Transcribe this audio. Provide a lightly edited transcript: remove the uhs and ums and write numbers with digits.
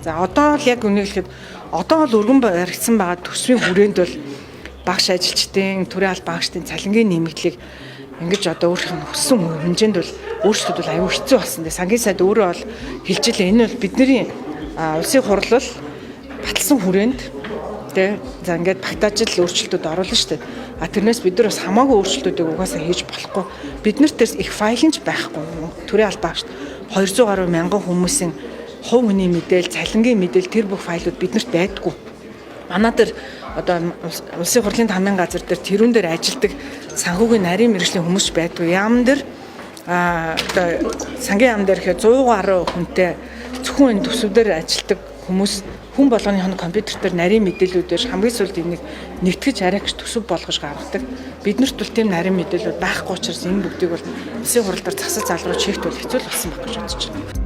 За одоо л яг үнэхээр одоо л өргөн баригдсан байгаа төсвийн хүрээнд бол багш ажилчдын төрийн албан багшдын цалингийн нэмэгдлийг ингэж одоо өөрийнх нь өссөн хэмжээнд бол өөрсдөд бол аюу хэцүү болсон. Сангийн сайд өөрөө бол хэлж илээ энэ бол бидний улсын хурал бол баталсан хүрээнд тэ за ингээд багтаажил өөрчлөлтүүд оруулна шүү дээ. Тэрнээс бид нар бас хамаагүй өөрчлөлтүүдийг угаасаа хийж болохгүй. Биднэрт их файлынч байхгүй. Төрийн албан багшд 200 гаруй мянган хүмүүсийн хувь хүний мэдээлэл, цалингийн мэдээлэл тэр бүх файлууд биднэрт байдгүй. Манай дээр одоо улсын хурлын тамийн газар дээр тэрүүн дээр ажилдаг санхүүгийн нарийн мэргэжлийн хүмүүс байдгүй. Яам дээр одоо сангийн яам дээр ихэд 100 гаруй хүнтэй зөвхөн энэ төсвөдөр ажилдаг хүмүүс хүн болгоны компьютер дээр нарийн мэдээллүүдээр хамгийн сүүлд энийг нэгтгэж арайгч төсөв болгож гаргадаг. Биднэрт бол тийм нарийн мэдээлэлүүд байхгүй учраас энэ бүгдийг бол улсын хурал дээр засаж залруулж хийх бол хэцүү болсон байх гэж бодож байна.